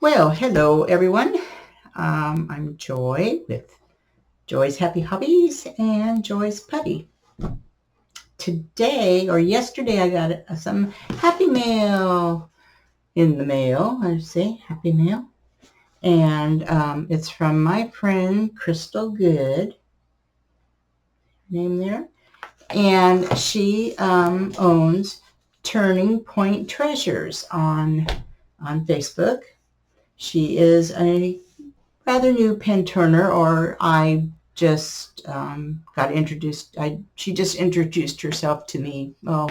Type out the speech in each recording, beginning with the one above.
Well, hello everyone. I'm Joy with Joy's Happy Hobbies and Joy's Putty. Today or yesterday I got some happy mail in the mail. I say happy mail. And it's from my friend Crystal Goode. Name there. And she owns Turningpointtreasures on Facebook. She is a rather new pen turner, or I just got introduced. She just introduced herself to me a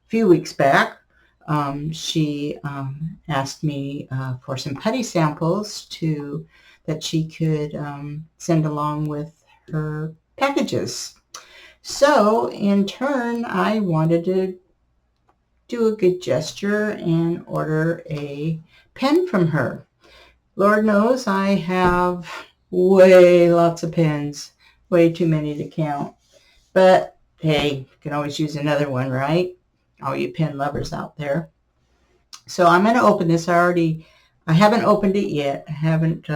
few weeks back. She asked me for some putty samples that she could send along with her packages. So in turn, I wanted to do a good gesture and order a pen from her. Lord knows I have lots of pens, way too many to count. But hey, you can always use another one, right? All you pen lovers out there. So I'm going to open this. I haven't opened it yet. I haven't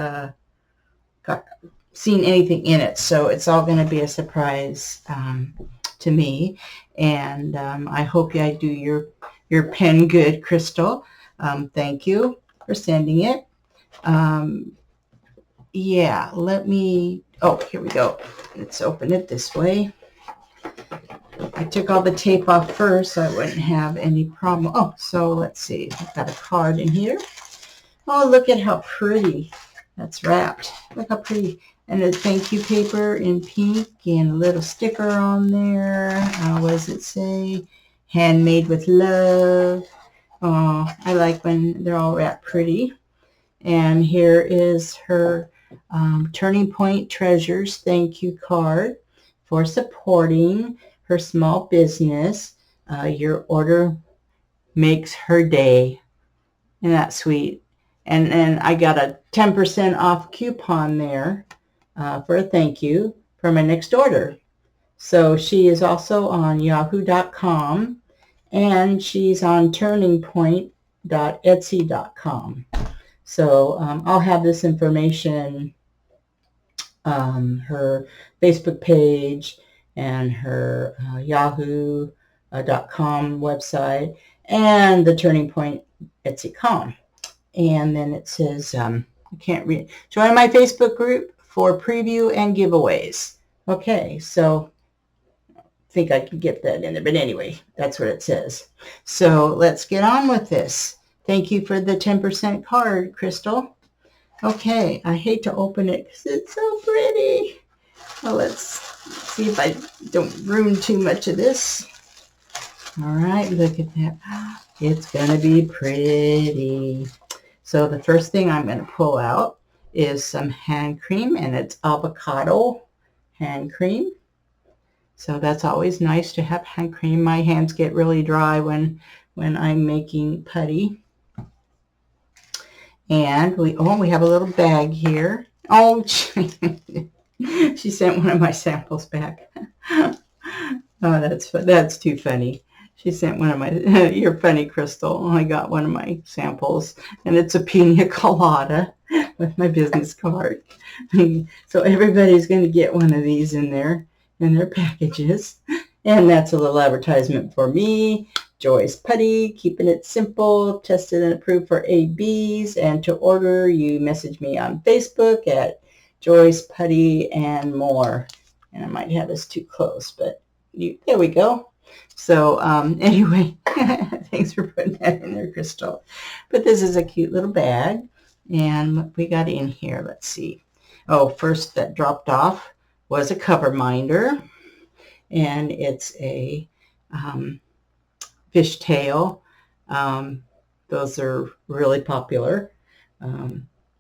seen anything in it, so it's all going to be a surprise to me. And I hope I do your pen good, Crystal. Thank you for sending it. Yeah, here we go. Let's open it this way. I took all the tape off first so I wouldn't have any problem. Oh, so let's see. I've got a card in here. Oh, look at how pretty that's wrapped. Look how pretty. And a thank you paper in pink and a little sticker on there. What does it say? Handmade with love. Oh, I like when they're all wrapped pretty. And here is her Turningpointtreasures thank you card for supporting her small business. Your order makes her day. Isn't that sweet? And I got a 10% off coupon there for a thank you for my next order. So she is also on yahoo.com and she's on turningpoint.etsy.com. So I'll have this information, her Facebook page and her yahoo.com website and the Turning Point Etsy.com. And then it says, I can't read, join my Facebook group for preview and giveaways. Okay, so I think I can get that in there. But anyway, that's what it says. So let's get on with this. Thank you for the 10% card, Crystal. Okay, I hate to open it because it's so pretty. Well, let's see if I don't ruin too much of this. All right, look at that. It's going to be pretty. So the first thing I'm going to pull out is some hand cream, and it's avocado hand cream. So that's always nice to have hand cream. My hands get really dry when I'm making putty. And we have a little bag here. Oh, she sent one of my samples back. Oh, that's too funny. She sent one of my, you're funny, Crystal. I got one of my samples, and it's a pina colada with my business card. So everybody's going to get one of these in their packages. And that's a little advertisement for me. Joy's Putty, keeping it simple, tested and approved for ABs. And to order, you message me on Facebook at Joy's Putty and more. And I might have this too close, but there we go. So anyway, thanks for putting that in there, Crystal. But this is a cute little bag. And what we got in here, let's see. Oh, first that dropped off was a cover minder. And it's a fishtail. Those are really popular.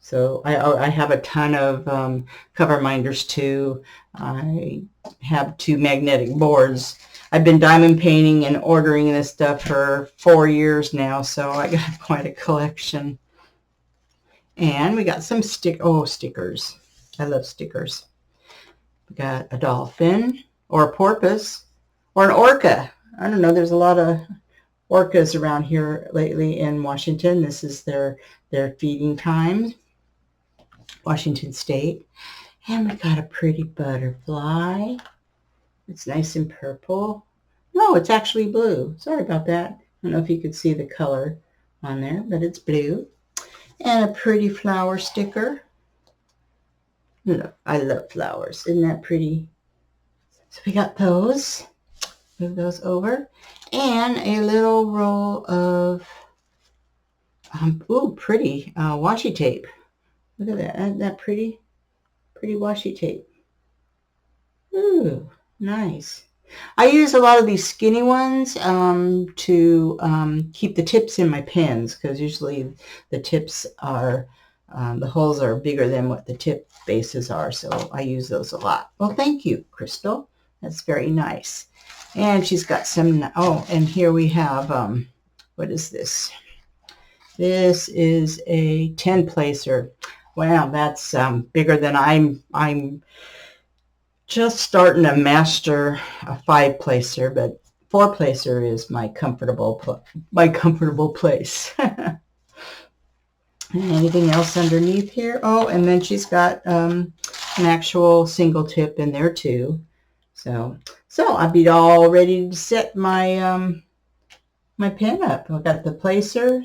So I have a ton of cover minders too. I have 2 magnetic boards. I've been diamond painting and ordering this stuff for 4 years now, so I got quite a collection. And we got some stickers. I love stickers. We got a dolphin or a porpoise or an orca. I don't know. There's a lot of orcas around here lately in Washington. This is their feeding time, Washington State. And we got a pretty butterfly. It's nice and purple. No, it's actually blue. Sorry about that. I don't know if you could see the color on there, but it's blue. And a pretty flower sticker. Look, I love flowers. Isn't that pretty? So we got those. Move those over. And a little roll of, pretty washi tape. Look at that. Isn't that pretty? Pretty washi tape. Ooh, nice. I use a lot of these skinny ones to keep the tips in my pens, because usually the tips are, the holes are bigger than what the tip bases are, so I use those a lot. Well, thank you, Crystal. That's very nice. And she's got some, and here we have, what is this? This is a 10 placer. Wow, that's bigger than I'm just starting to master a 5 placer, but 4 placer is my comfortable place. Anything else underneath here? Oh, and then she's got an actual single tip in there too. So I'll be all ready to set my my pen up. I've got the placer,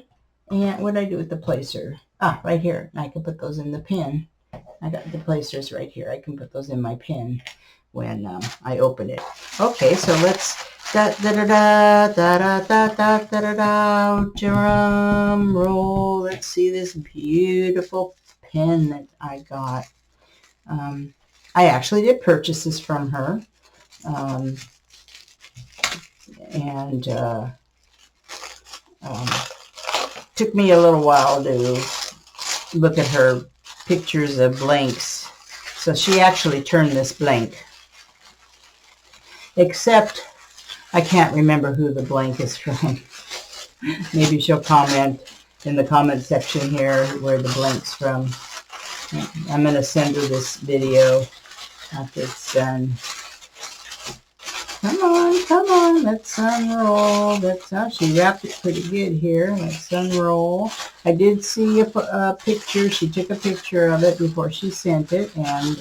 and what did I do with the placer? Right here. I can put those in the pen. I got the placers right here. I can put those in my pen when I open it. Okay, so let's drum roll. Let's see this beautiful pen that I got. I actually did purchase this from her, and took me a little while to look at her pictures of blanks. So she actually turned this blank. Except I can't remember who the blank is from. Maybe she'll comment in the comment section here where the blank's from. I'm going to send her this video after it's done. Come on, let's unroll. She wrapped it pretty good here. Let's unroll. I did see a picture. She took a picture of it before she sent it, and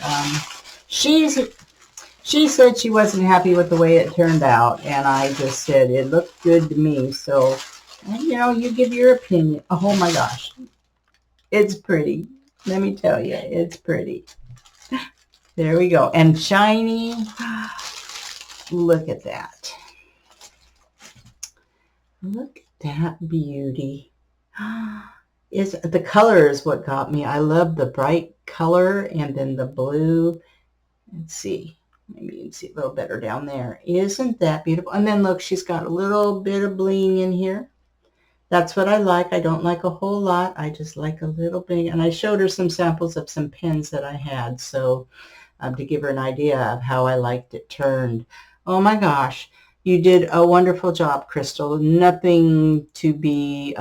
she said she wasn't happy with the way it turned out, and I just said it looked good to me. So, you give your opinion. Oh my gosh, it's pretty. Let me tell you, it's pretty. There we go, and shiny. Look at that. Look at that beauty. The color is what got me. I love the bright color and then the blue. Let's see. Maybe you can see a little better down there. Isn't that beautiful? And then look, she's got a little bit of bling in here. That's what I like. I don't like a whole lot. I just like a little bling. And I showed her some samples of some pens that I had. So to give her an idea of how I liked it turned. Oh my gosh, you did a wonderful job, Crystal. Nothing to be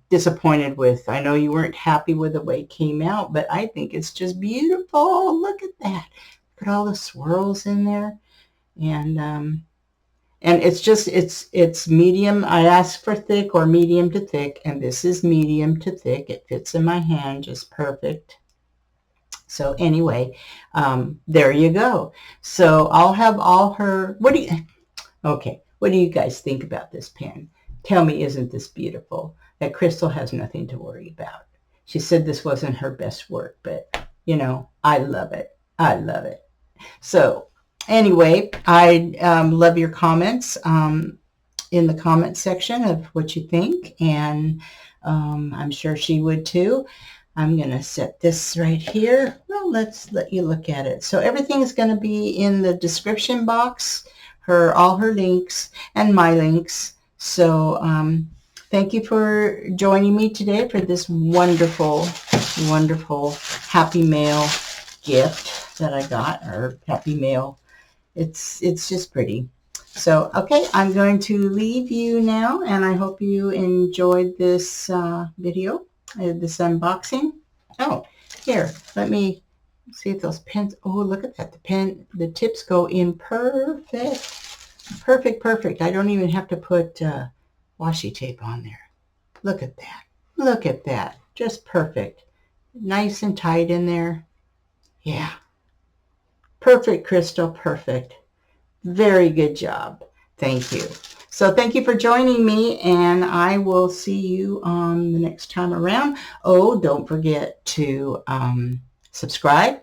disappointed with. I know you weren't happy with the way it came out, but I think it's just beautiful. Look at that. Look at all the swirls in there. And it's medium. I asked for thick or medium to thick, and this is medium to thick. It fits in my hand just perfect. So anyway, there you go. So I'll have all her, what do you guys think about this pen? Tell me, isn't this beautiful? That Crystal has nothing to worry about. She said this wasn't her best work, but I love it. I love it. So anyway, I love your comments in the comment section of what you think, and I'm sure she would too. I'm going to set this right here. Well, let's let you look at it. So everything is going to be in the description box, all her links and my links. So thank you for joining me today for this wonderful, wonderful Happy Mail gift that I got, or Happy Mail. It's just pretty. So, okay, I'm going to leave you now, and I hope you enjoyed this video. This unboxing. Oh, here, let me see if those pens, oh, look at that. The tips go in perfect. I don't even have to put washi tape on there. Look at that. Look at that. Just perfect. Nice and tight in there. Yeah. Perfect, Crystal. Perfect. Very good job. Thank you. So thank you for joining me, and I will see you on the next time around. Oh, don't forget to subscribe.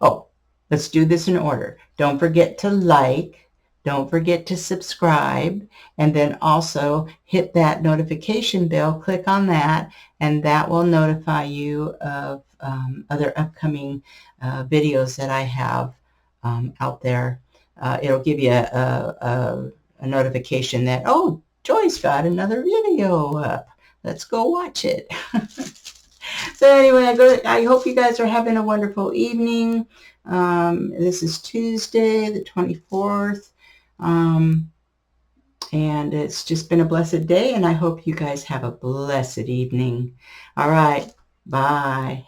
Oh, let's do this in order. Don't forget to like. Don't forget to subscribe, and then also hit that notification bell. Click on that, and that will notify you of other upcoming videos that I have out there. It'll give you a notification that, oh, Joy's got another video up. Let's go watch it. So anyway, I hope you guys are having a wonderful evening. This is Tuesday, the 24th. And it's just been a blessed day, and I hope you guys have a blessed evening. All right. Bye.